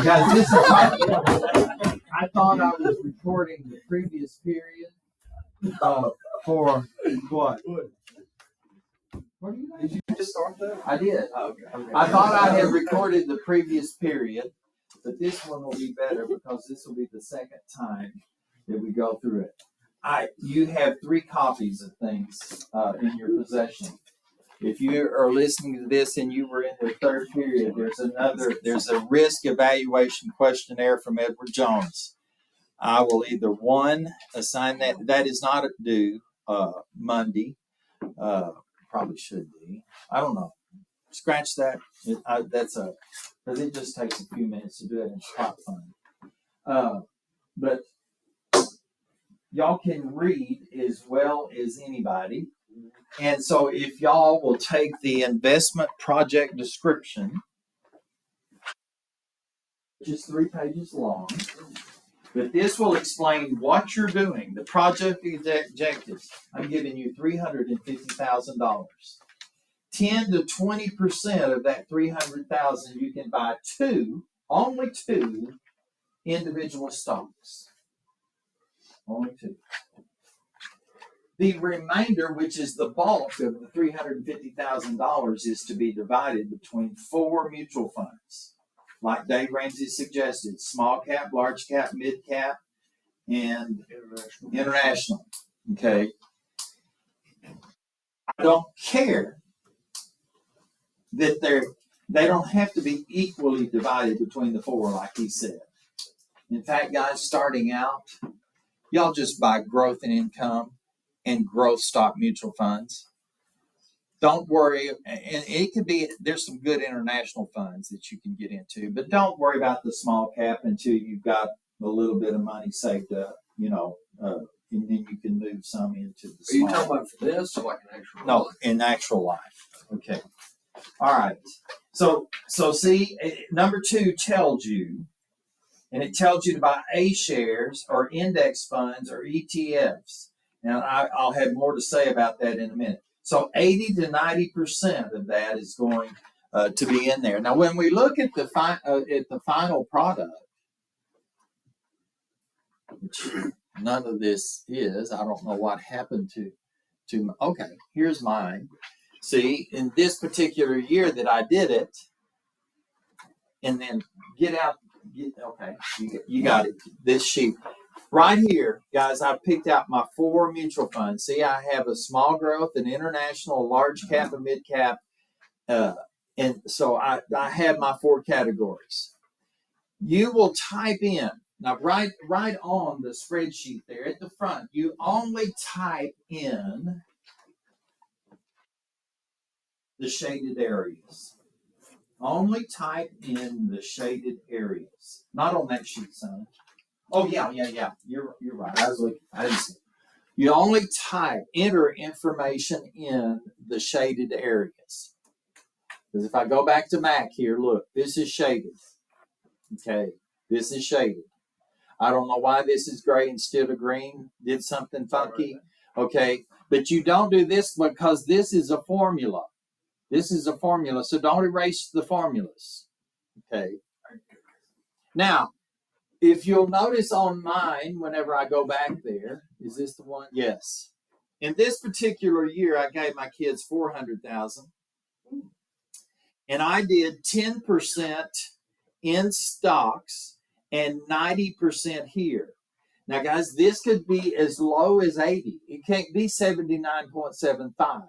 Guys, this is I thought I was recording the previous period for what? What do you think? Did you just start that? I did. Okay. I thought I had recorded the previous period, but this one will be better because this will be the second time that we go through it. You have 3 copies of things in your possession. If you are listening to this and you were in the third period, there's a risk evaluation questionnaire from Edward Jones. I will either assign that is not due Monday. Probably should be. I don't know. Scratch that. Because it just takes a few minutes to do it and it's quite fun. But y'all can read as well as anybody. And so if y'all will take the investment project description, which is 3 pages long, but this will explain what you're doing, the project objectives. I'm giving you $350,000. 10 to 20% of that $300,000 you can buy only two individual stocks. Only 2. The remainder, which is the bulk of the $350,000, is to be divided between 4 mutual funds. Like Dave Ramsey suggested, small cap, large cap, mid cap, and international. Okay. I don't care that they don't have to be equally divided between the 4, like he said. In fact, guys, starting out, y'all just buy growth and income and growth stock mutual funds. Don't worry, and it could be, there's some good international funds that you can get into, but don't worry about the small cap until you've got a little bit of money saved up, and then you can move some into the small. Are you talking about for this or like an actual life? No, in actual life. Okay. All right. So see, number 2 tells you, and it tells you to buy A shares or index funds or ETFs. Now, I'll have more to say about that in a minute. So 80 to 90% of that is going to be in there. Now, when we look at the final product, which none of this is, I don't know what happened to. Okay, here's mine. See, in this particular year that I did it, and then okay, you got it. This sheet. Right here, guys, I picked out my 4 mutual funds. See, I have a small growth, an international, a large cap, a mid cap. And so I have my 4 categories. You will type in, now right on the spreadsheet there at the front, you only type in the shaded areas. Only type in the shaded areas. Not on that sheet, son. Oh, yeah. You're right. I didn't see it. You only enter information in the shaded areas. Because if I go back to Mac here, look, this is shaded. Okay, this is shaded. I don't know why this is gray instead of green. Did something funky. Okay, but you don't do this because this is a formula. This is a formula, so don't erase the formulas. Okay. Now, if you'll notice on mine, whenever I go back there, is this the one? Yes. In this particular year, I gave my kids $400,000, and I did 10% in stocks and 90% here. Now, guys, this could be as low as 80. It can't be 79.75.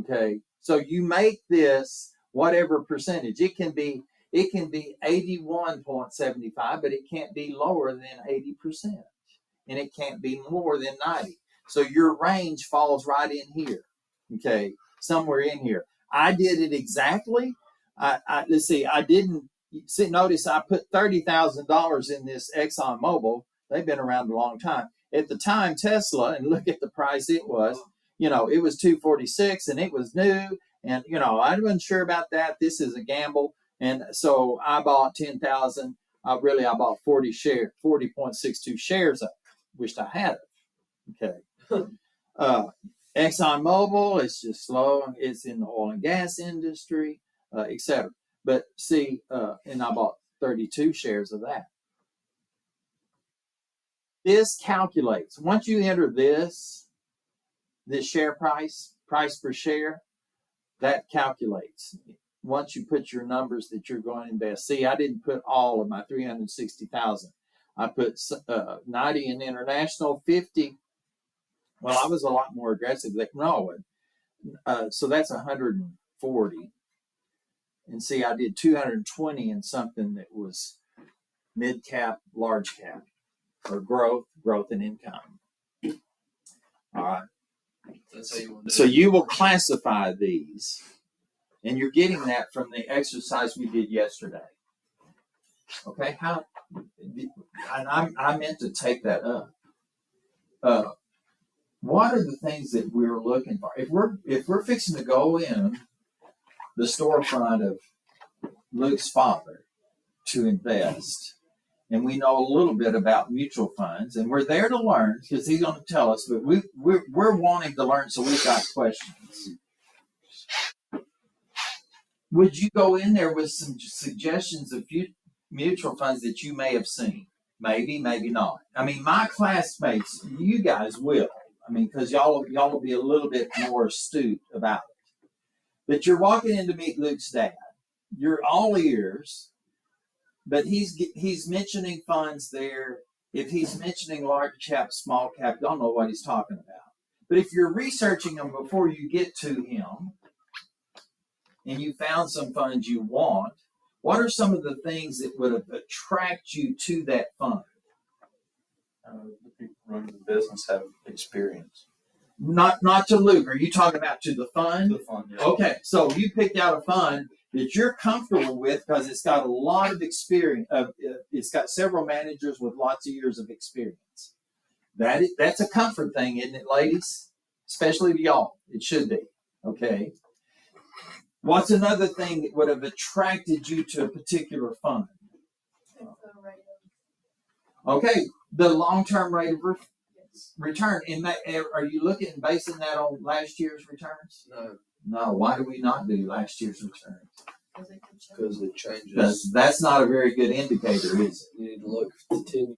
Okay, so you make this whatever percentage. It can be 81.75, but it can't be lower than 80%, and it can't be more than 90. So your range falls right in here. Okay, somewhere in here. I did it exactly. Let's see. I didn't see. Notice I put $30,000 in this ExxonMobil. They've been around a long time. At the time, Tesla, and look at the price it was. It was $246, and it was new. And I wasn't sure about that. This is a gamble. And so I bought 10,000. I bought 40.62 shares of it. Wished I had it. Okay. ExxonMobil, it's just slow. It's in the oil and gas industry, etc. But see, and I bought 32 shares of that. This calculates. Once you enter this share price per share, that calculates. Once you put your numbers that you're going to invest. See, I didn't put all of my 360,000. I put 90 in international, 50. Well, I was a lot more aggressive. So that's 140. And see, I did 220 in something that was mid cap, large cap, or growth and income. All right. That's how you want to do So it. you will classify these, and you're getting that from the exercise we did yesterday. Okay, and I meant to take that up. What are the things that we're looking for? If we're fixing to go in the storefront of Luke's father to invest, and we know a little bit about mutual funds, and we're there to learn because he's going to tell us, but we're wanting to learn, so we've got questions. Would you go in there with some suggestions of mutual funds that you may have seen? Maybe, maybe not. I mean, my classmates, you guys will. I mean, because y'all will be a little bit more astute about it. But you're walking in to meet Luke's dad. You're all ears, but he's mentioning funds there. If he's mentioning large cap, small cap, don't know what he's talking about. But if you're researching them before you get to him, and you found some funds you want, what are some of the things that would have attracted you to that fund? The people running the business have experience. Not to Luke. Are you talking about to the fund? The fund, yeah. Okay, so you picked out a fund that you're comfortable with because it's got a lot of experience. It's got several managers with lots of years of experience. That's a comfort thing, isn't it, ladies? Especially to y'all. It should be. Okay. What's another thing that would have attracted you to a particular fund? Okay, the long-term rate of return. Are you basing that on last year's returns? No, No. Why do we not do last year's returns? because it changes. Because that's not a very good indicator, is it? You need to look for 10.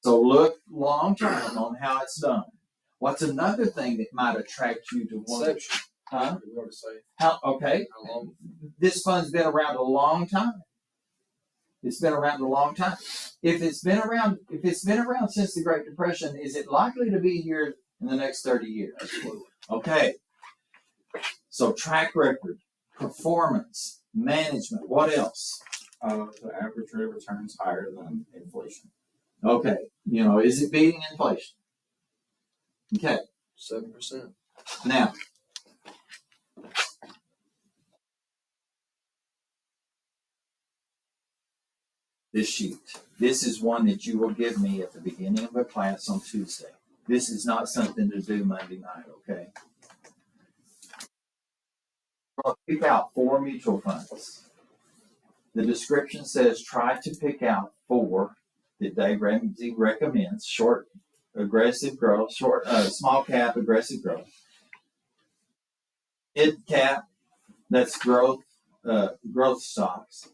So look long-term on how it's done. What's another thing that might attract you to one? Inception. Huh? You want to say Okay. how long? This fund's been around a long time. It's been around a long time. If it's been around since the Great Depression, is it likely to be here in the next 30 years? Absolutely. Okay. So track record, performance, management. What else? The average rate of return is higher than inflation. Okay. Is it beating inflation? Okay. 7%. Now, this sheet. This is one that you will give me at the beginning of a class on Tuesday. This is not something to do Monday night, okay? I'll pick out 4 mutual funds. The description says try to pick out 4 that Dave Ramsey recommends: short, aggressive growth, small cap, aggressive growth. Mid cap, that's growth stocks.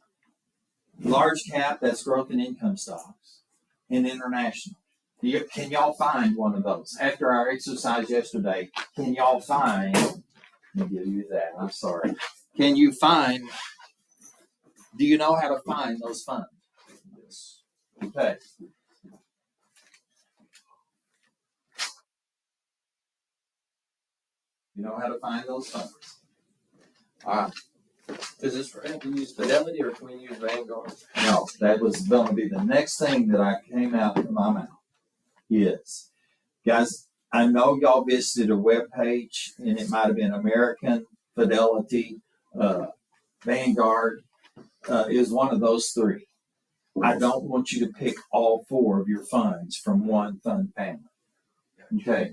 Large cap, that's growth and income stocks. And international. Can y'all find one of those? After our exercise yesterday, can y'all find, let me give you that, I'm sorry. Do you know how to find those funds? Yes. Okay. You know how to find those funds. All right. Is this for can we use Fidelity or can we use Vanguard? No, that was going to be the next thing that I came out of my mouth. Is, guys, I know y'all visited a web page, and it might have been American, Fidelity, Vanguard. Is one of those 3. I don't want you to pick all 4 of your funds from one fund family. Okay.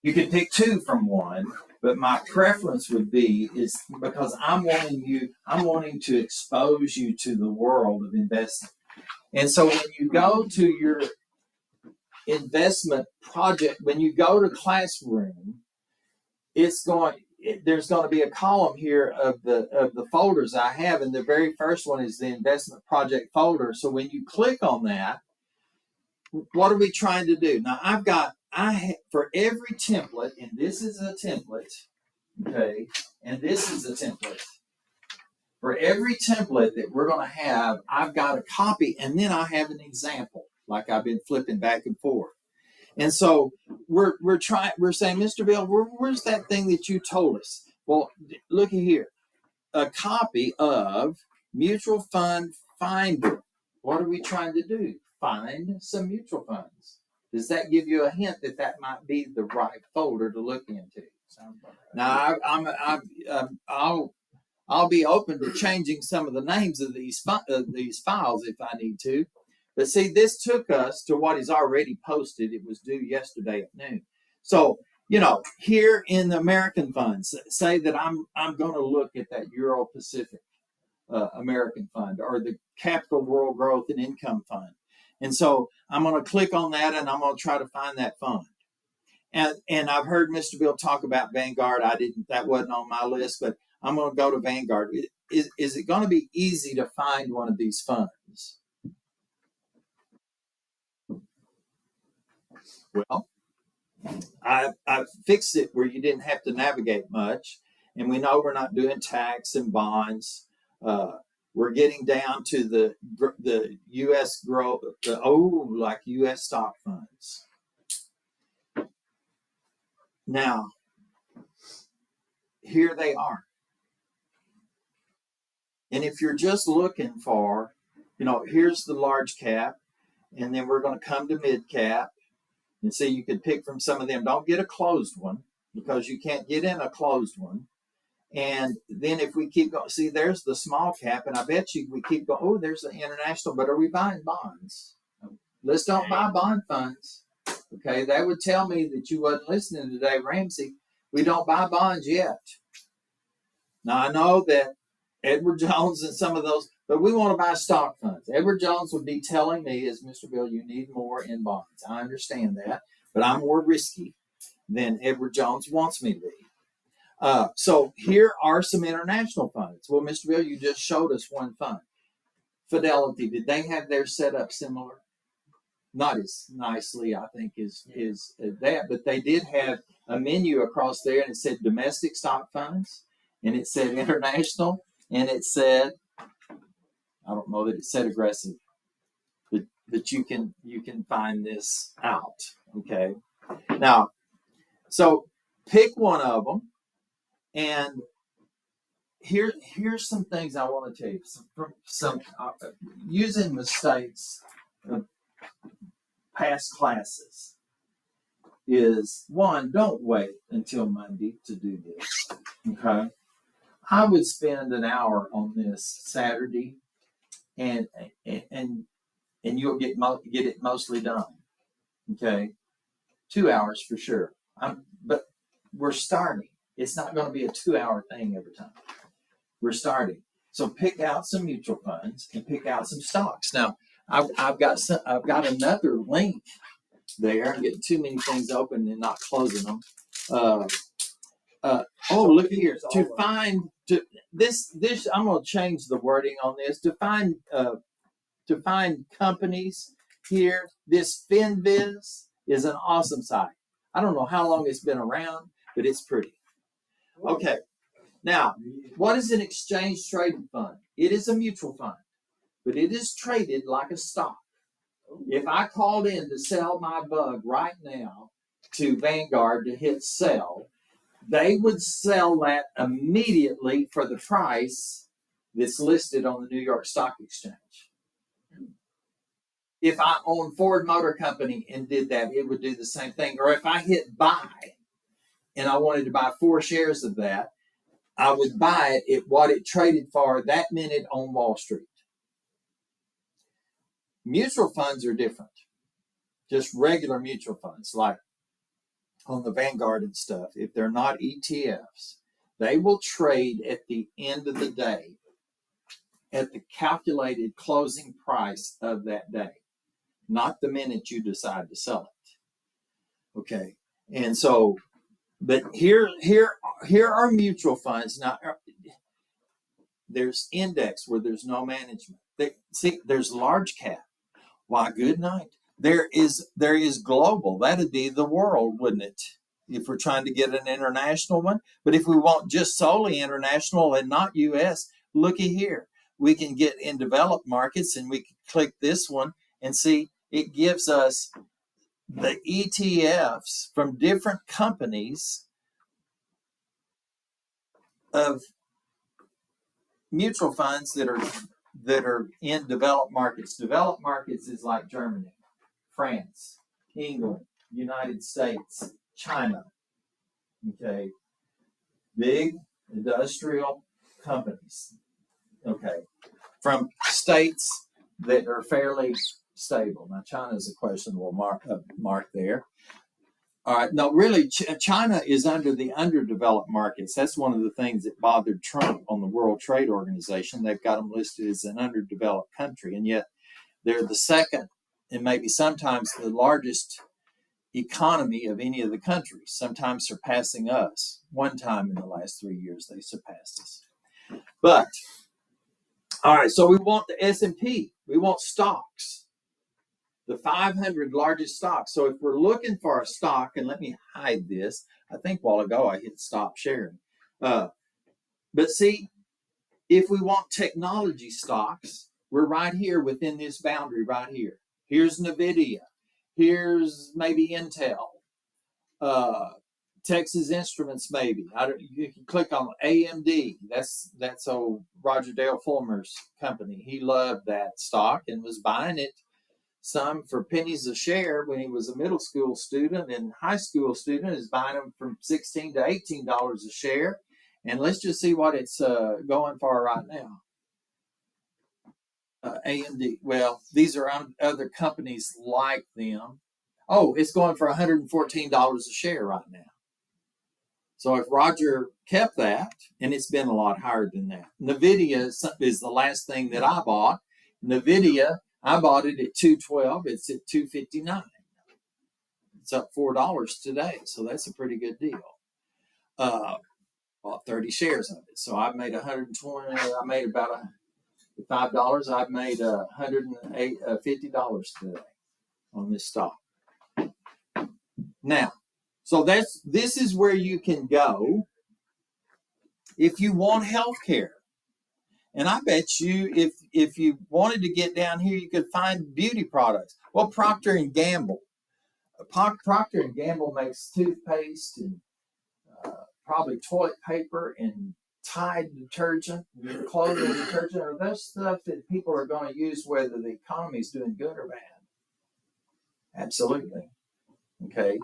You can pick 2 from one, but my preference would be is because I'm wanting to expose you to the world of investing. And so when you go to your investment project, when you go to classroom, there's going to be a column here of the folders I have, and the very first one is the investment project folder. So when you click on that, what are we trying to do? Now for every template, and this is a template, okay, and this is a template. For every template that we're going to have, I've got a copy, and then I have an example, like I've been flipping back and forth. And so we're saying, Mr. Bill, where's that thing that you told us? Well, looky here, a copy of Mutual Fund Finder. What are we trying to do? Find some mutual funds. Does that give you a hint that that might be the right folder to look into? Now, I'll be open to changing some of the names of these files if I need to. But see, this took us to what is already posted. It was due yesterday at noon. So, here in the American funds, say that I'm going to look at that Euro Pacific American Fund or the Capital World Growth and Income Fund. And so I'm going to click on that and I'm going to try to find that fund. And I've heard Mr. Bill talk about Vanguard. That wasn't on my list, but I'm going to go to Vanguard. Is it going to be easy to find one of these funds? Well, I fixed it where you didn't have to navigate much, and we know we're not doing tax and bonds. We're getting down to the U.S. growth, like U.S. stock funds. Now, here they are. And if you're just looking for, here's the large cap, and then we're going to come to mid cap, and see, you could pick from some of them. Don't get a closed one because you can't get in a closed one. And then if we keep going, see, there's the small cap, and I bet you we keep going, oh, there's the international, but are we buying bonds? Let's don't buy bond funds. Okay, that would tell me that you wasn't listening today, Ramsey. We don't buy bonds yet. Now, I know that Edward Jones and some of those, but we want to buy stock funds. Edward Jones would be telling me, as Mr. Bill, you need more in bonds. I understand that, but I'm more risky than Edward Jones wants me to be. So here are some international funds. Well, Mr. Bill, you just showed us one fund. Fidelity, did they have theirs set up similar? Not as nicely, I think, as that, but they did have a menu across there, and it said domestic stock funds, and it said international, and it said, I don't know that it said aggressive, but you can find this out. Okay, now, so pick one of them, and here's some things I want to tell you. Some using mistakes of past classes is one, don't wait until Monday to do this. Okay, I would spend an hour on this Saturday, and you'll get it mostly done. Okay, 2 hours for sure. But we're starting. It's not going to be a 2-hour thing every time. We're starting. So pick out some mutual funds and pick out some stocks. Now, I've got another link there. I'm getting too many things open and not closing them. Look here. To find this, I'm going to change the wording on this. To find companies here, this FinViz is an awesome site. I don't know how long it's been around, but it's pretty. Okay. Now, what is an exchange traded fund? It is a mutual fund, but it is traded like a stock. If I called in to sell my bug right now to Vanguard to hit sell, they would sell that immediately for the price that's listed on the New York Stock Exchange. If I owned Ford Motor Company and did that, it would do the same thing. Or if I hit buy and I wanted to buy 4 shares of that, I would buy it at what it traded for that minute on Wall Street. Mutual funds are different. Just regular mutual funds, like on the Vanguard and stuff, if they're not ETFs, they will trade at the end of the day at the calculated closing price of that day, not the minute you decide to sell it. Okay, and so But here are mutual funds. Now, there's index where there's no management. See, there's large cap. Why, good night. There is global. That'd be the world, wouldn't it? If we're trying to get an international one. But if we want just solely international and not U.S., looky here. We can get in developed markets, and we can click this one and see it gives us the ETFs from different companies of mutual funds that are in developed markets. Developed markets is like Germany, France, England, United States, China. Okay, big industrial companies. Okay, from states that are fairly stable. Now, China is a questionable mark there. All right. No, really, China is under the underdeveloped markets. That's one of the things that bothered Trump on the World Trade Organization. They've got them listed as an underdeveloped country, and yet they're the second and maybe sometimes the largest economy of any of the countries, sometimes surpassing us. One time in the last 3 years, they surpassed us. But, all right, so we want the S&P. We want stocks. The 500 largest stocks. So if we're looking for a stock, and let me hide this. I think a while ago I hit stop sharing. But see, if we want technology stocks, we're right here within this boundary right here. Here's NVIDIA. Here's maybe Intel. Texas Instruments maybe. You can click on AMD. That's old Roger Dale Fulmer's company. He loved that stock and was buying it some for pennies a share when he was a middle school student, and high school student is buying them from $16 to $18 a share. And let's just see what it's going for right now. AMD. Well, these are other companies like them. Oh, it's going for $114 a share right now. So if Roger kept that, and it's been a lot higher than that. NVIDIA is the last thing that I bought. NVIDIA, I bought it at $212. It's at $259. It's up $4 today, so that's a pretty good deal. Bought 30 shares of it, so I've made 120. I made about $5. I've made $150 today on this stock. Now, so this is where you can go if you want health care. And I bet you if you wanted to get down here, you could find beauty products. Well, Procter & Gamble. Procter & Gamble makes toothpaste and probably toilet paper and Tide detergent, clothing detergent, or those stuff that people are going to use whether the economy is doing good or bad. Absolutely. Okay.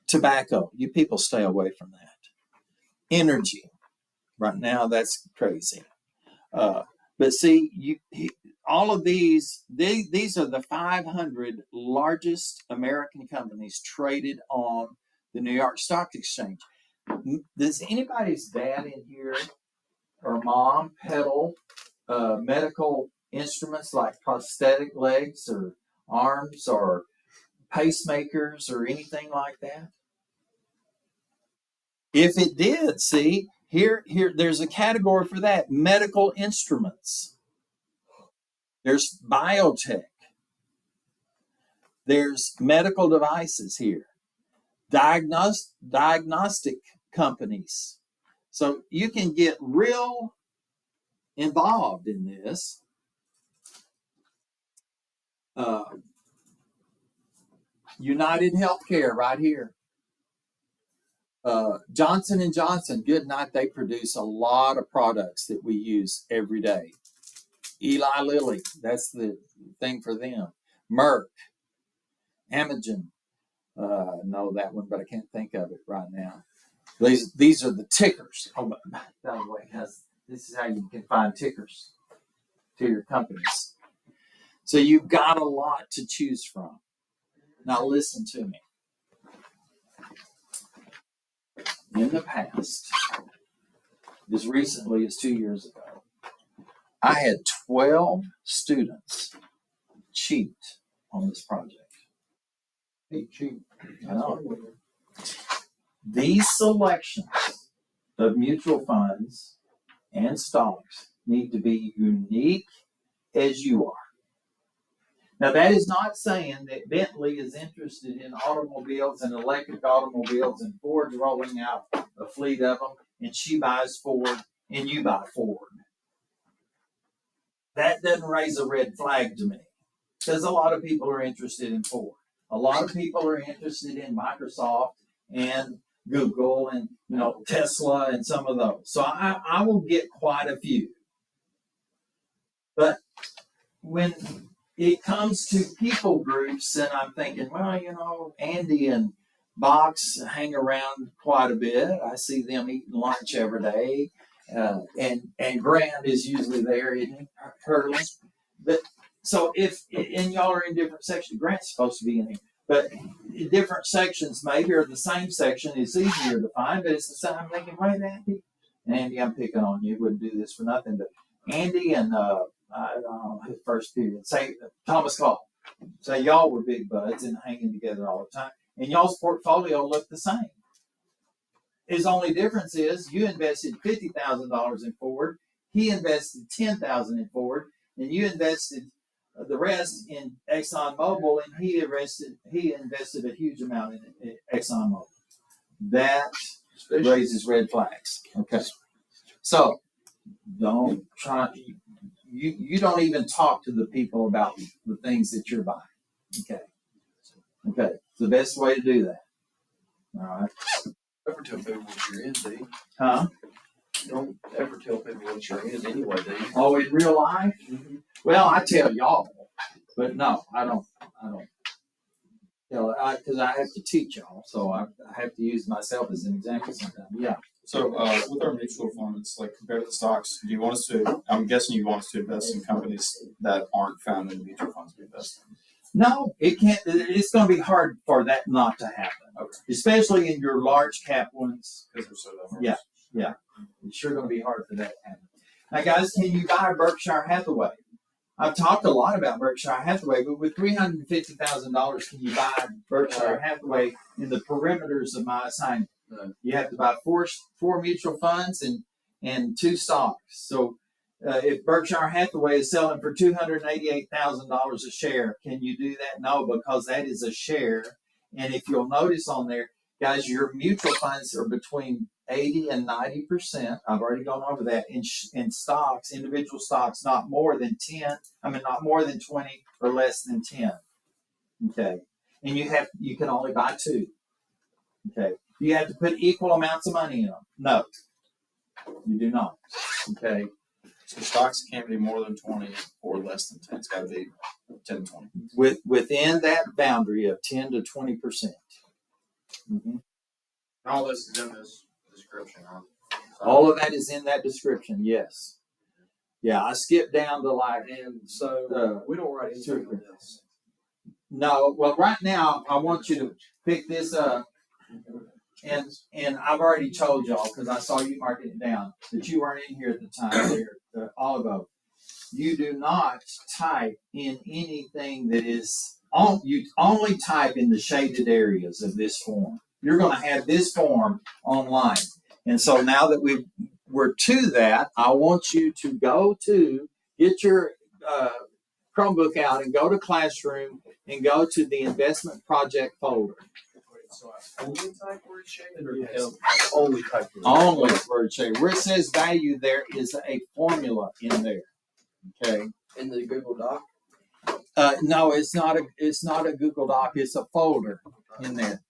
Tobacco. You people stay away from that. Energy. Right now, that's crazy. But see, all of these are the 500 largest American companies traded on the New York Stock Exchange. Does anybody's dad in here or mom peddle medical instruments like prosthetic legs or arms or pacemakers or anything like that? If it did, see, here, there's a category for that. Medical instruments. There's biotech. There's medical devices here. Diagnostic companies. So you can get real involved in this. United Healthcare right here. Johnson & Johnson, good night. They produce a lot of products that we use every day. Eli Lilly, that's the thing for them. Merck, Amgen, know that one, but I can't think of it right now. These are the tickers. Oh, by the way, this is how you can find tickers to your companies. So you've got a lot to choose from. Now listen to me. In the past, as recently as 2 years ago, I had 12 students cheat on this project. Hey, cheap. I know. These selections of mutual funds and stocks need to be unique as you are. Now, that is not saying that Bentley is interested in automobiles and electric automobiles and Ford's rolling out a fleet of them and she buys Ford and you buy Ford. That doesn't raise a red flag to me because a lot of people are interested in Ford. A lot of people are interested in Microsoft and Google and Tesla and some of those. So I will get quite a few. But when it comes to people groups, and I'm thinking, well, Andy and Box hang around quite a bit. I see them eating lunch every day. And Grant is usually there, isn't he? Hurley. But so and y'all are in different sections. Grant's supposed to be in here. But different sections maybe are the same section. It's easier to find, but it's the same. I'm thinking, wait, Andy, I'm picking on you. Wouldn't do this for nothing. But Andy and I don't know his first period. Say Thomas Call. Say y'all were big buds and hanging together all the time, and y'all's portfolio looked the same. His only difference is you invested $50,000 in Ford, he invested $10,000 in Ford, and you invested the rest in ExxonMobil, and he invested a huge amount in ExxonMobil. That raises red flags. Okay, so don't try. You don't even talk to the people about the things that you're buying. Okay, it's the best way to do that. All right. Never tell people what you're in, do you? Huh? Don't ever tell people what you're in anyway, do you? Oh, in real life? Mm-hmm. Well, I tell y'all, but no, I don't tell because I have to teach y'all, so I have to use myself as an example sometimes. Yeah. So with our mutual funds, like compared to stocks, do you want us to? I'm guessing you want us to invest in companies that aren't found in mutual funds we invest in. No, it can't. It's going to be hard for that not to happen, especially in your large cap ones. Because they're so diverse. Yeah. It's sure going to be hard for that to happen. Now, guys, can you buy Berkshire Hathaway? I've talked a lot about Berkshire Hathaway, but with $350,000, can you buy Berkshire Hathaway in the perimeters of my assignment? You have to buy four mutual funds and 2 stocks. So if Berkshire Hathaway is selling for $288,000 a share, can you do that? No, because that is a share. And if you'll notice on there, guys, your mutual funds are between 80 and 90%. I've already gone over that in stocks, individual stocks, not more than 20 or less than 10. Okay. And you can only buy 2. Okay. Do you have to put equal amounts of money in them? No, you do not. Okay. So stocks can't be more than 20 or less than 10. It's got to be 10 to 20. Within that boundary of 10 to 20%. Mm-hmm. All this is in this description, huh? All of that is in that description, yes. Yeah, I skipped down to And so we don't write anything on this. No, well, right now, I want you to pick this up. And I've already told y'all, because I saw you marking it down, that you weren't in here at the time there, Olivo. You do not type in anything that is you only type in the shaded areas of this form. You're going to have this form online. And so now that we're to that, I want you to get your Chromebook out and go to Classroom and go to the Investment Project folder. So I only type word shaded or Yes. only type Only word shaded. Where it says value, there is a formula in there. Okay. in the Google Doc? No, it's not a Google Doc. It's a folder in there.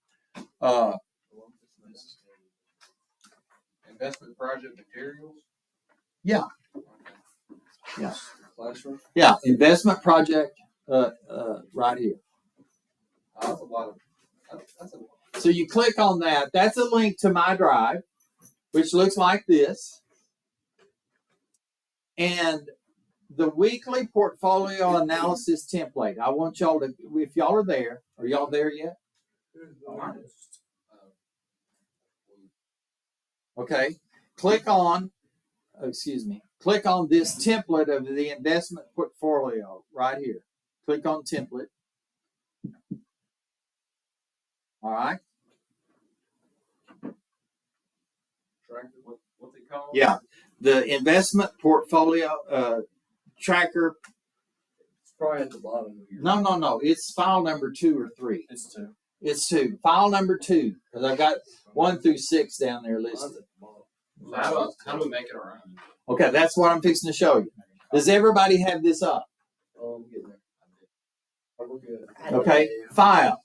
Investment project materials? Yeah. Classroom? Yeah, Investment Project right here. That's a lot. So you click on that. That's a link to my drive, which looks like this. And the weekly portfolio analysis template. I want y'all to, if y'all are there, are y'all there yet? Okay. Click on this template of the investment portfolio right here. Click on template. All right. tracker, what they call it? Yeah, the investment portfolio tracker. It's probably at the bottom of your. No. It's file number 2 or 3. It's 2. It's 2. File number 2, because I got 1 through 6 down there listed. How do we make it our own? Okay, that's what I'm fixing to show you. Does everybody have this up? Oh, I'm getting there. We're good. Okay, file.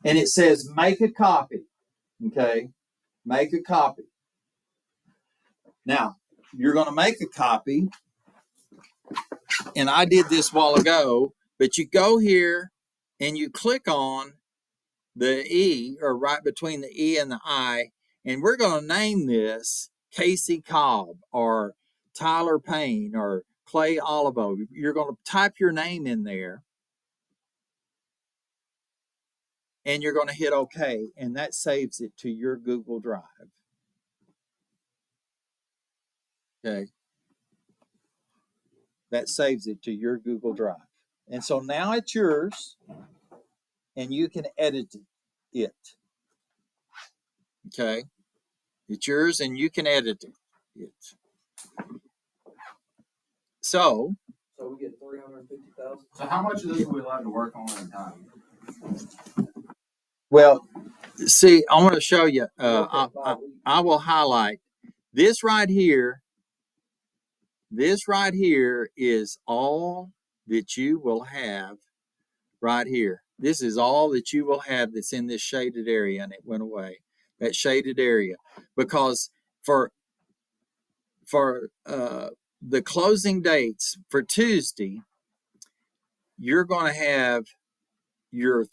And it says make a copy. Okay, make a copy. Now, you're going to make a copy. And I did this a while ago, but you go here and you click on the E, or right between the E and the I, and we're going to name this Casey Cobb or Tyler Payne or Clay Olivo. You're going to type your name in there and you're going to hit OK, and that saves it to your Google Drive. Okay. That saves it to your Google Drive. And so now it's yours and you can edit it. Okay. It's yours and you can edit it. So we get 350,000. So how much of this are we allowed to work on at a time? well, see, I want to show you. I will highlight this right here. This right here is all that you will have right here. This is all that you will have that's in this shaded area, and it went away. That shaded area, because for the closing dates for Tuesday, you're going to have your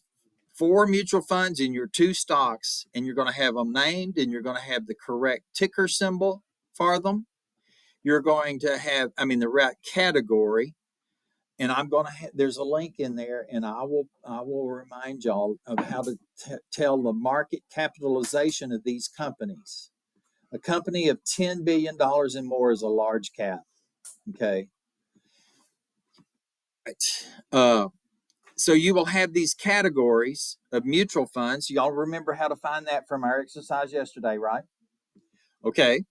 4 mutual funds and your 2 stocks, and you're going to have them named, and you're going to have the correct ticker symbol for them. You're going to have, the right category, and I'm going to there's a link in there, and I will remind y'all of how to tell the market capitalization of these companies. A company of $10 billion and more is a large cap. Okay. Right. So you will have these categories of mutual funds. Y'all remember how to find that from our exercise yesterday, right? Okay.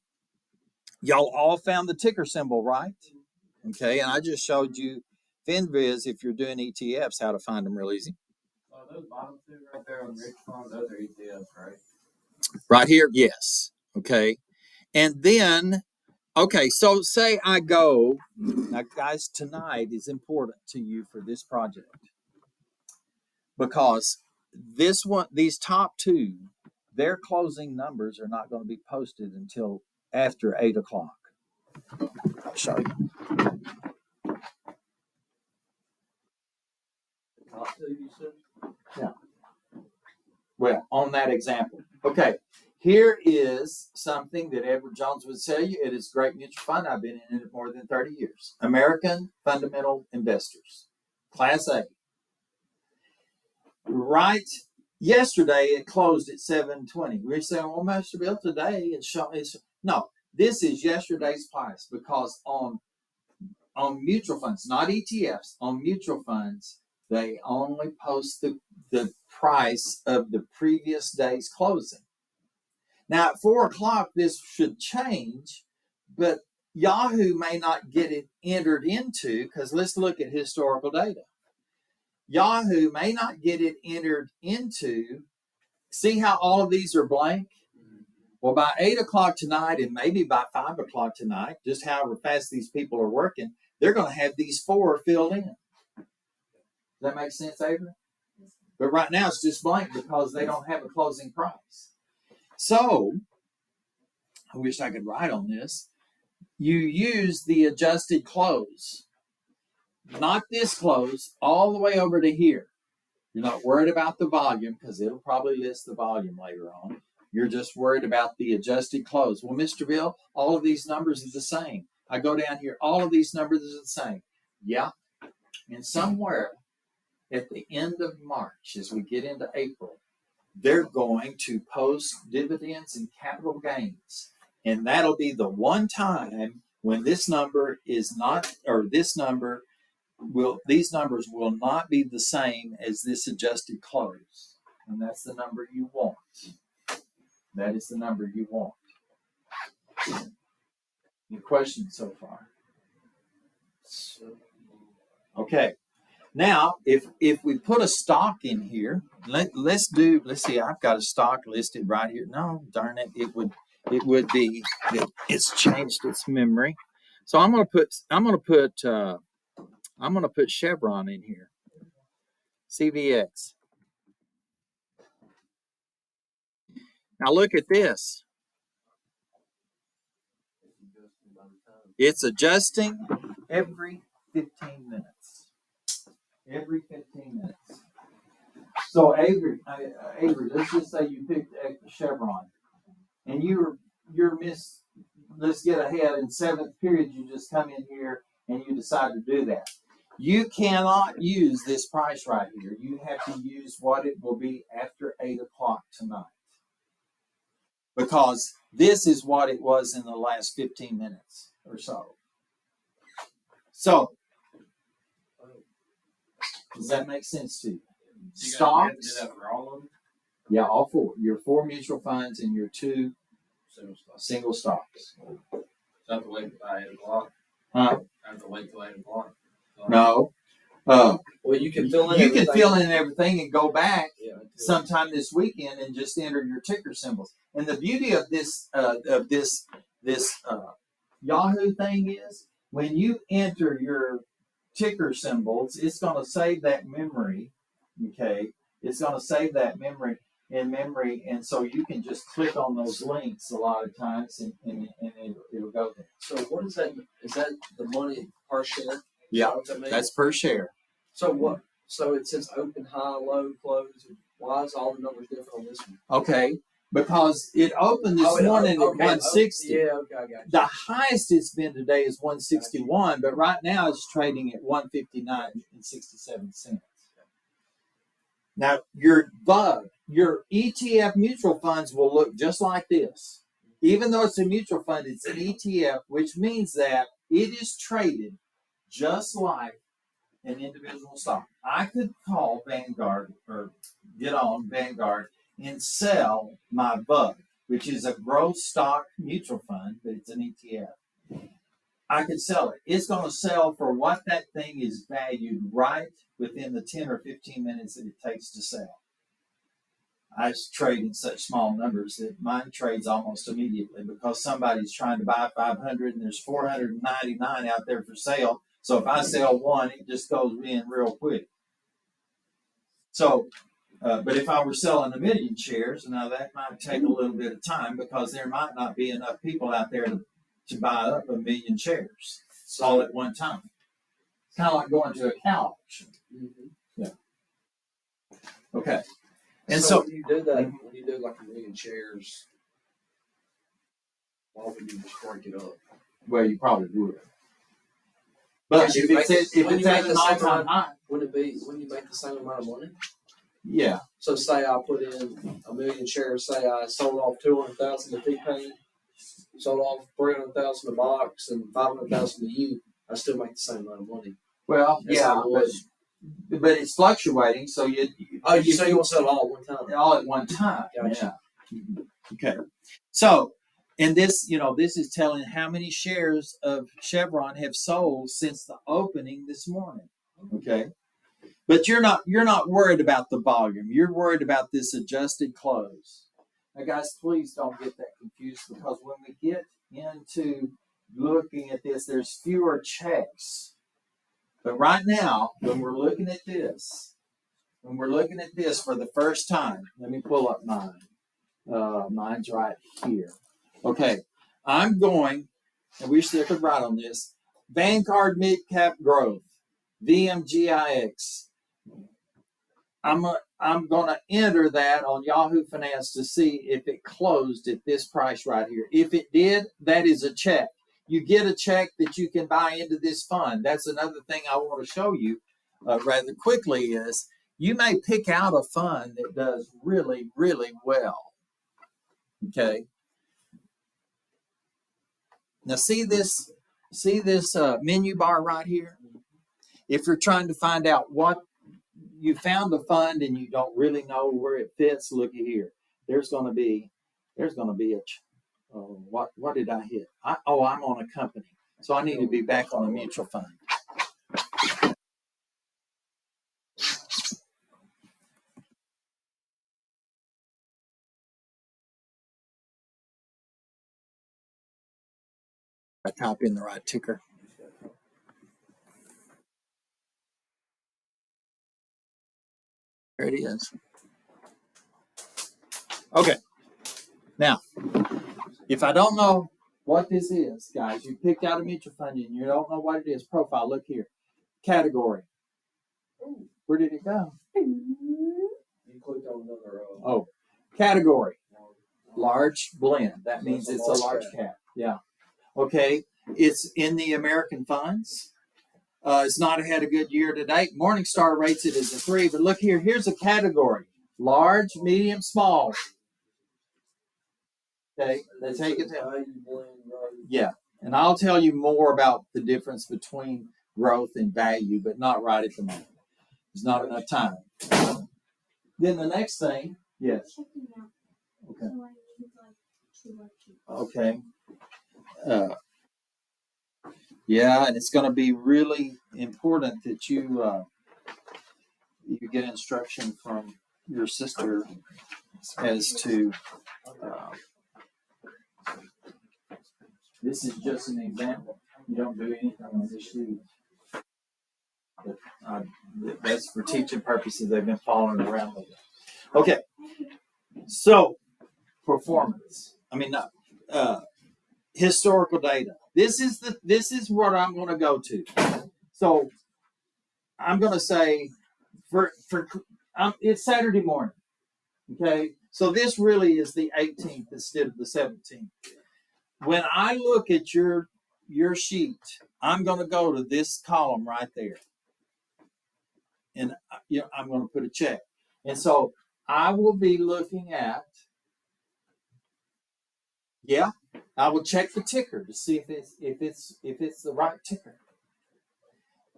Y'all all found the ticker symbol, right? Okay. And I just showed you FinViz, if you're doing ETFs, how to find them real easy. Those bottom 2 right there on rich funds, those are ETFs, right? Right here, yes. Okay. And then, okay, so say I go, now guys, tonight is important to you for this project, because these top 2, their closing numbers are not going to be posted until after 8 o'clock. I'll show you. Top 2, you said? Yeah. Well, on that example. Okay. Here is something that Edward Jones would tell you. It is a great mutual fund. I've been in it more than 30 years. American Fundamental Investors, Class A. Right yesterday, it closed at 720. We're saying, well, Mr. Bill, today it's no. This is yesterday's price, because on mutual funds, not ETFs, on mutual funds, they only post the price of the previous day's closing. Now, at 4 o'clock, this should change, but Yahoo may not get it entered into, because let's look at historical data. Yahoo may not get it entered into. See how all of these are blank? Well, by 8 o'clock tonight, and maybe by 5 o'clock tonight, just however fast these people are working, they're going to have these 4 filled in. Does that make sense, Avery? But right now it's just blank because they don't have a closing price. So, I wish I could write on this. You use the adjusted close. Not this close, all the way over to here. You're not worried about the volume, because it'll probably list the volume later on. You're just worried about the adjusted close. Well, Mr. Bill, all of these numbers are the same. I go down here, all of these numbers are the same. Yeah. And somewhere at the end of March, as we get into April, they're going to post dividends and capital gains. And that'll be the one time when this number is not, or this number these numbers will not be the same as this adjusted close. And that's the number you want. That is the number you want. Any questions so far? Okay. Now, if we put a stock in here, let's see. I've got a stock listed right here. No, darn it, it would be. It's changed its memory. So I'm gonna put Chevron in here. CVX. Now look at this. It's adjusting every 15 minutes. Every 15 minutes. So Avery, let's just say you picked Chevron, and you're let's get ahead in seventh period. You just come in here and you decide to do that. You cannot use this price right here. You have to use what it will be after 8 o'clock tonight, because this is what it was in the last 15 minutes or so. So, does that make sense to you? Stocks. Do that for all of them? Yeah, all four. Your 4 mutual funds and your 2 single stocks. So I have to wait by 8 o'clock? Huh? I have to wait till 8 o'clock? No. Well, you can fill in You everything. can fill in everything and go back Yeah, sometime this weekend and just enter your ticker symbols. And the beauty of this Yahoo thing is, when you enter your ticker symbols, it's going to save that memory. Okay, it's going to save that memory in memory, and so you can just click on those links a lot of times, and it'll go there. So what is that? Is that the money per share? Yeah, That means? that's per share. So what? So it says open, high, low, close. Why is all the numbers different on this one? Okay, because it opened this morning at 160. Yeah, okay, I got you. The highest it's been today is 161, but right now it's trading at 159.67. Now your ETF mutual funds will look just like this. Even though it's a mutual fund, it's an ETF, which means that it is traded just like an individual stock. I could call Vanguard or get on Vanguard and sell my BUG, which is a growth stock mutual fund, but it's an ETF. I could sell it. It's going to sell for what that thing is valued right within the 10 or 15 minutes that it takes to sell. I trade in such small numbers that mine trades almost immediately, because somebody's trying to buy 500 and there's 499 out there for sale. So if I sell one, it just goes in real quick. So, but if I were selling 1 million shares, now that might take a little bit of time, because there might not be enough people out there to buy up 1 million shares all at one time. It's kind of like going to a cow auction. Mm-hmm. Yeah. Okay. And so when you do that, when you do like 1 million shares, why would you just break it up? Well, you probably would. But if it's at an all-time high, wouldn't you make the same amount of money? Yeah. So say I put in 1 million shares, say I sold off 200,000 to T-Pain, sold off 300,000 to Box, and 500,000 to you, I still make the same amount of money. Well, yeah, but it's fluctuating, so you want to sell it all at one time? All at one time. Gotcha. Yeah. Okay. So, and this is telling how many shares of Chevron have sold since the opening this morning. Okay. But you're not worried about the volume. You're worried about this adjusted close. Now, guys, please don't get that confused, because when we get into looking at this, there's fewer checks. But right now, when we're looking at this for the first time, let me pull up mine. Mine's right here. Okay, I'm going, and we should have right on this, Vanguard Mid Cap Growth, VMGIX. I'm going to enter that on Yahoo Finance to see if it closed at this price right here. If it did, that is a check. You get a check that you can buy into this fund. That's another thing I want to show you rather quickly is you may pick out a fund that does really, really well. Okay. Now see this menu bar right here? If you're trying to find out what you found the fund and you don't really know where it fits, looky here. There's going to be a What did I hit? I'm on a company, so I need to be back on a mutual fund. I type in the right ticker. There it is. Okay. Now, if I don't know what this is, guys, you picked out a mutual fund and you don't know what it is. Profile, look here. Category. Where did it go? You clicked on another. Oh, category. Large blend. That means it's a large cap. Yeah. Okay. It's in the American funds. It's not had a good year to date. Morningstar rates it as a 3, but look here. Here's a category: large, medium, small. Okay, they take it down. Yeah, and I'll tell you more about the difference between growth and value, but not right at the moment. There's not enough time. Then the next thing, yes. Okay. Okay. Yeah, and it's going to be really important that you get instruction from your sister as to. This is just an example. You don't do anything on this sheet. But, that's for teaching purposes. They've been following around with it. Okay. So, performance. Historical data. This is what I'm going to go to. So, I'm going to say it's Saturday morning. Okay. So this really is the 18th instead of the 17th. When I look at your sheet, I'm going to go to this column right there, and I'm going to put a check. And so I will be looking at. Yeah, I will check the ticker to see if it's the right ticker.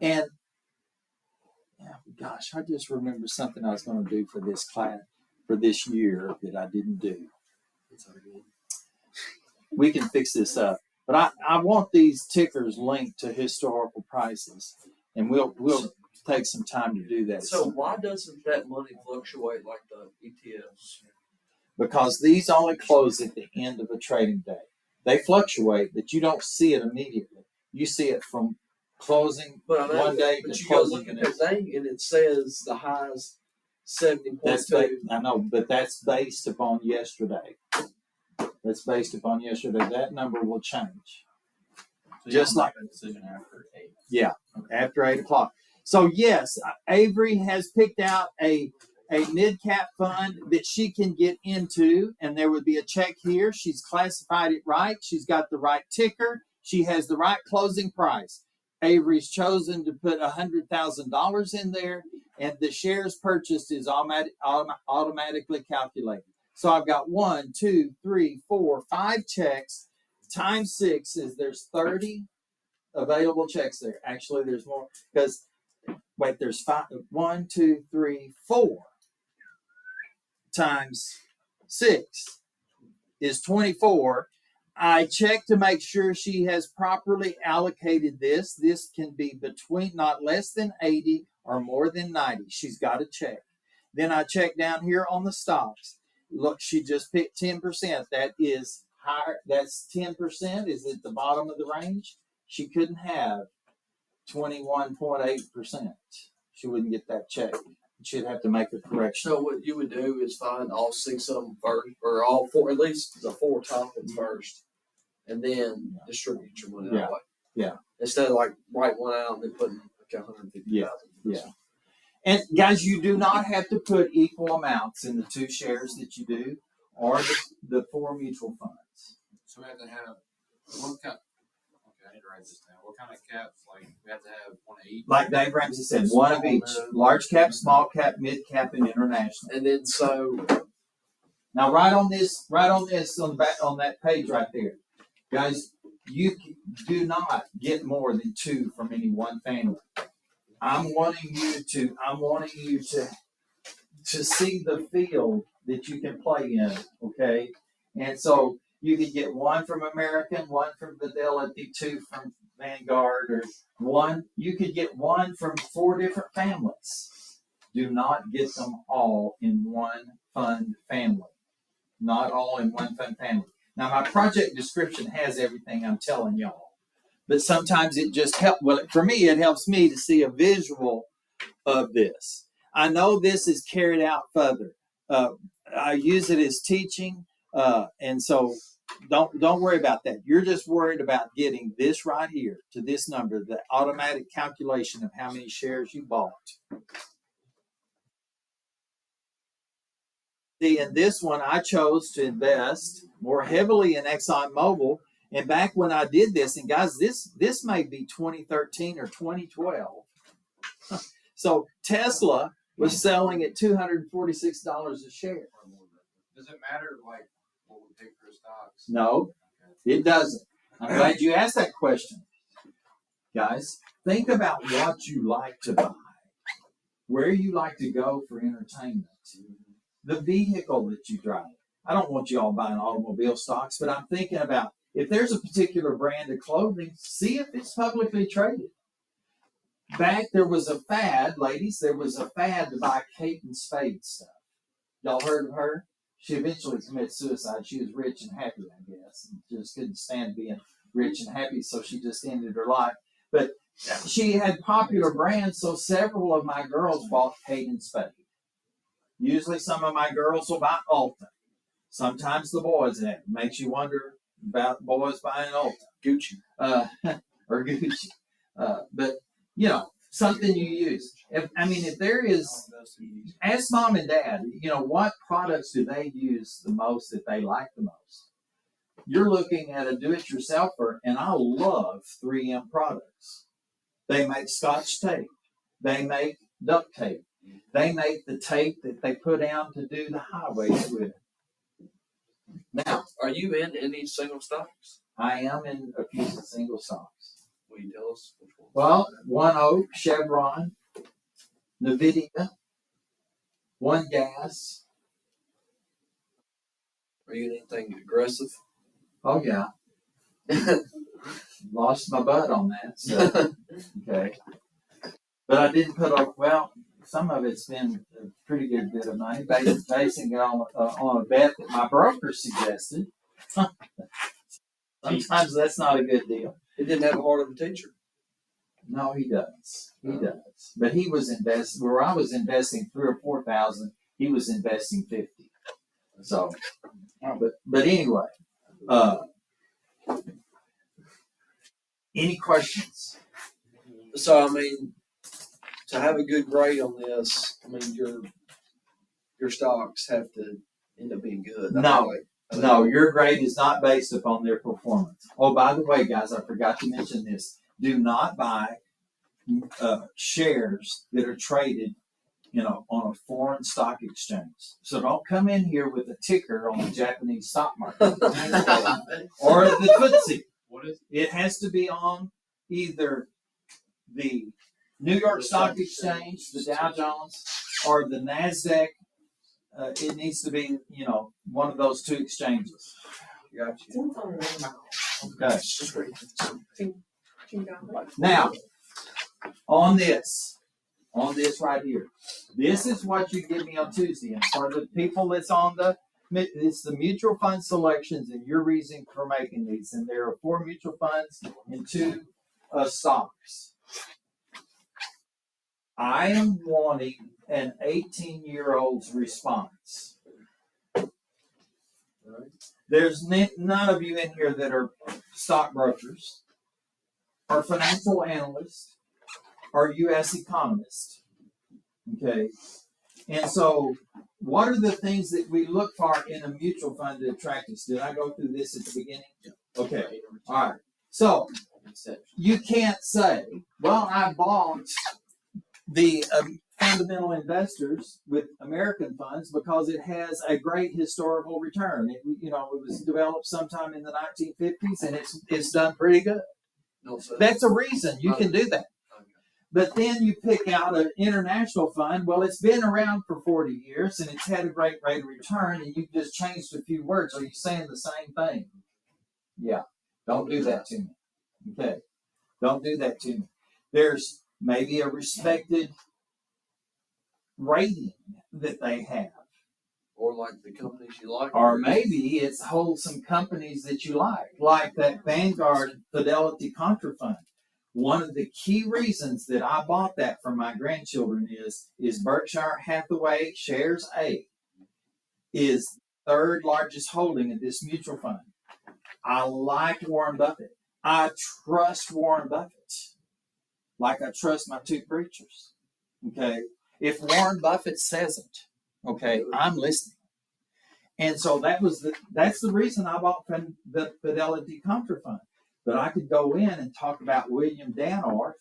And gosh, I just remember something I was going to do for this class for this year that I didn't do. We can fix this up. But I want these tickers linked to historical prices, and we'll take some time to do that. So why doesn't that money fluctuate like the ETFs? Because these only close at the end of a trading day. They fluctuate, but you don't see it immediately. You see it from closing one day to closing the next. But you go look at that thing, and it says the highs 70.2. I know, but that's based upon yesterday. That number will change. So just like a decision after 8. Yeah, after 8 o'clock. So yes, Avery has picked out a mid-cap fund that she can get into, and there would be a check here. She's classified it right. She's got the right ticker. She has the right closing price. Avery's chosen to put $100,000 in there, and the shares purchased is automatically calculated. So I've got 1, 2, 3, 4, 5 checks. Times 6 is there's 30 available checks there. Actually, there's more because there's 5. 1, 2, 3, 4 times 6 is 24. I check to make sure she has properly allocated this. This can be between not less than 80 or more than 90. She's got to check. Then I check down here on the stocks. Look, she just picked 10%. That is higher. That's 10% is at the bottom of the range. She couldn't have 21.8%. She wouldn't get that check. She'd have to make a correction. So what you would do is find all 6 of them first, or all 4, at least the 4 top ones first, and then distribute your money that way. Yeah. Instead of like writing one out and then putting like 150,000. Yeah. And guys, you do not have to put equal amounts in the 2 shares that you do, or the 4 mutual funds. So we have to have one cap. Okay, I need to write this down. What kind of caps? Like we have to have one of each. Like Dave Ramsey said, one of each: large cap, small cap, mid cap, and international. And then so now, right on the back on that page right there, guys, you do not get more than 2 from any one family. I'm wanting you to see the field that you can play in, okay? And so You could get one from American, one from Fidelity, two from Vanguard, or one. You could get one from 4 different families. Do not get them all in one fund family. Not all in one fund family. Now, my project description has everything I'm telling y'all, but sometimes it just helps. Well, for me, it helps me to see a visual of this. I know this is carried out further. I use it as teaching, and so don't worry about that. You're just worried about getting this right here to this number, the automatic calculation of how many shares you bought. See, in this one, I chose to invest more heavily in ExxonMobil. And back when I did this, and guys, this may be 2013 or 2012. So Tesla was selling at $246 a share. Does it matter like what we pick for stocks? No, it doesn't. I'm glad you asked that question. Guys, think about what you like to buy, where you like to go for entertainment, the vehicle that you drive. I don't want you all buying automobile stocks, but I'm thinking about if there's a particular brand of clothing, see if it's publicly traded. Back there was a fad, ladies, there was a fad to buy Kate and Spade stuff. Y'all heard of her? She eventually committed suicide. She was rich and happy, I guess, and just couldn't stand being rich and happy, so she just ended her life. But she had popular brands, so several of my girls bought Kate and Spade. Usually some of my girls will buy Ulta. Sometimes the boys have. Makes you wonder about boys buying Ulta. Gucci. Or Gucci. But, you know, something you use. If there is, ask mom and dad, what products do they use the most that they like the most? You're looking at a do-it-yourselfer, and I love 3M products. They make Scotch tape. They make duct tape. They make the tape that they put down to do the highways with. Now, Are you in any single stocks? I am in a few single stocks. Will you tell us which one? Well, One Oak, Chevron, NVIDIA, One Gas. Are you in anything aggressive? Oh, yeah. Lost my butt on that. So, okay. But I didn't put up, well, some of it's been a pretty good bit of money, basing it on a bet that my broker suggested. Sometimes that's not a good deal. It didn't have a heart of a teacher. No, he does. He does. But he was investing, where I was investing 3,000 or 4,000, he was investing 50. So, but anyway, any questions? So to have a good grade on this, your stocks have to end up being good. No, your grade is not based upon their performance. Oh, by the way, guys, I forgot to mention this. Do not buy shares that are traded, on a foreign stock exchange. So don't come in here with a ticker on the Japanese stock market or the FTSE. What is It has to be on either the New York Stock Exchange, the Dow Jones, or the NASDAQ. It needs to be, one of those two exchanges. Gotcha. Okay. Now, on this right here, this is what you give me on Tuesday. And for the people that's it's the mutual fund selections and your reason for making these. And there are 4 mutual funds and 2 stocks. I am wanting an 18-year-old's response. There's none of you in here that are stockbrokers, or financial analysts, or U.S. economists. Okay? And so, what are the things that we look for in a mutual fund to attract us? Did I go through this at the beginning? Okay. All right. So, you can't say, well, I bought the fundamental investors with American funds because it has a great historical return. It was developed sometime in the 1950s and it's done pretty good. No, sir. That's a reason you can do that. But then you pick out an international fund. Well, it's been around for 40 years and it's had a great rate of return, and you just changed a few words. Are you saying the same thing? Yeah. Don't do that to me. Okay. Don't do that to me. There's maybe a respected rating that they have. Or like the companies you like. Or maybe it's wholesome companies that you like that Vanguard Fidelity Contra Fund. One of the key reasons that I bought that for my grandchildren is Berkshire Hathaway Shares A is third largest holding in this mutual fund. I like Warren Buffett. I trust Warren Buffett like I trust my two preachers. Okay. If Warren Buffett says it, okay, I'm listening. And so that's the reason I bought the Fidelity Contra Fund. But I could go in and talk about William Danoff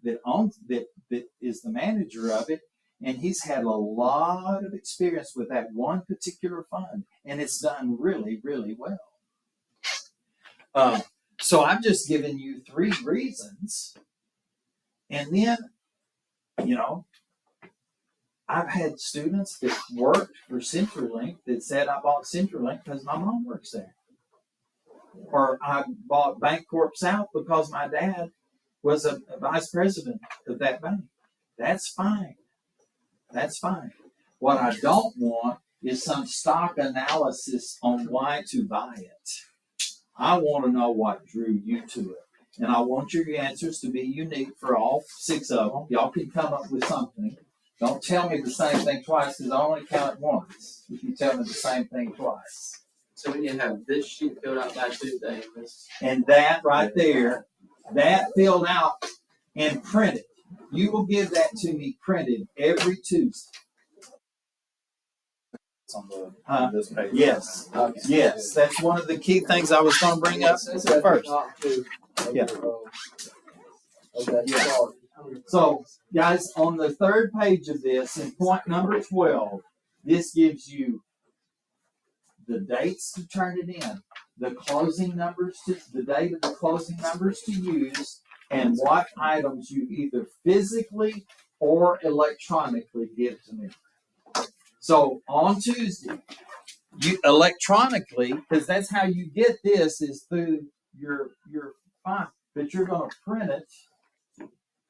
that is the manager of it, and he's had a lot of experience with that one particular fund, and it's done really, really well. So I've just given you 3 reasons, and then, I've had students that worked for CenturyLink that said I bought CenturyLink because my mom works there. Or I bought Bancorp South because my dad was a vice president of that bank. That's fine. That's fine. What I don't want is some stock analysis on why to buy it. I want to know what drew you to it. And I want your answers to be unique for all 6 of them. Y'all can come up with something. Don't tell me the same thing twice, because I only count it once if you tell me the same thing twice. So we need to have this sheet filled out by Tuesday. And that right there, that filled out and printed. You will give that to me printed every Tuesday. It's on this page. Yes. Okay. Yes. That's one of the key things I was going to bring up first. Yeah. Okay. Yeah. So, guys, on the 3rd page of this, in point number 12, this gives you the dates to turn it in, the closing numbers, the date of the closing numbers to use, and what items you either physically or electronically give to me. So on Tuesday, you electronically, because that's how you get this is through your file, but you're going to print it.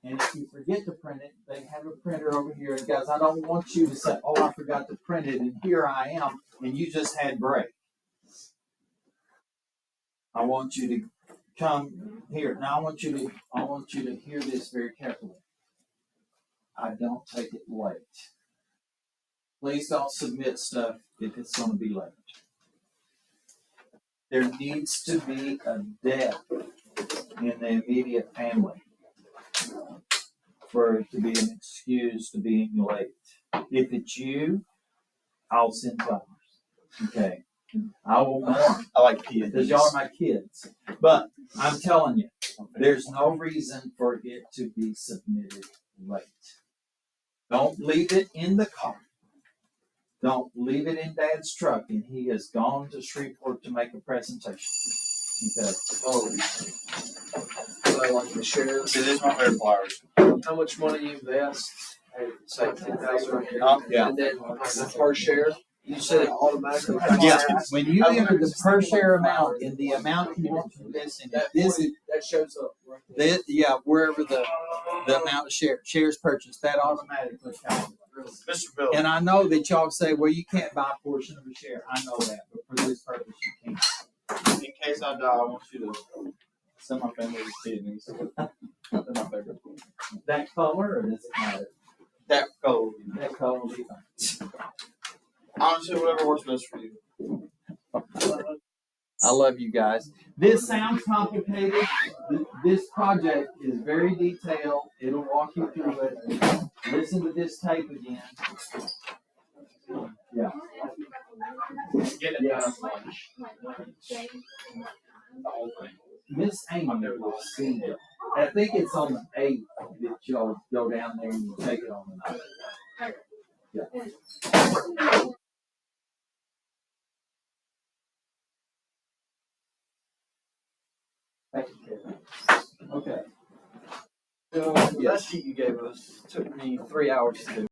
And if you forget to print it, they have a printer over here. And guys, I don't want you to say, "Oh, I forgot to print it, and here I am," and you just had break. I want you to come here. Now I want you to hear this very carefully. I don't take it late. Please don't submit stuff if it's going to be late. There needs to be a death in the immediate family for it to be an excuse to being late. If it's you, I'll send flowers. Okay. I will mourn. I like kids. Because y'all are my kids. But I'm telling you, there's no reason for it to be submitted late. Don't leave it in the car. Don't leave it in Dad's truck, and he has gone to Shreveport to make a presentation. Okay. Oh, so like the shares. See, these are my favorite flowers. How much money you invest? Say 10,000 right here. Yeah. And then the per share, you said it automatically. Yeah. When you enter the per share amount in the amount you want to invest in, That shows up right there. wherever the amount of shares purchased, that automatically counts. Mr. Bill. And I know that y'all say, "Well, you can't buy a portion of a share." I know that, but for this purpose, you can. In case I die, I want you to send my family these kidneys. They're my favorite. That color, or does it matter? That color. That color will be fine. Honestly, whatever works best for you. I love you guys. This sounds complicated. This project is very detailed. It'll walk you through it. Listen to this tape again. Yeah. Get it Yeah. done. The whole thing. Miss Amy will see you. I think it's on the 8th that you'll go down there and you'll take it on the 9th. Yeah. Okay. That sheet you gave us took me 3 hours to do.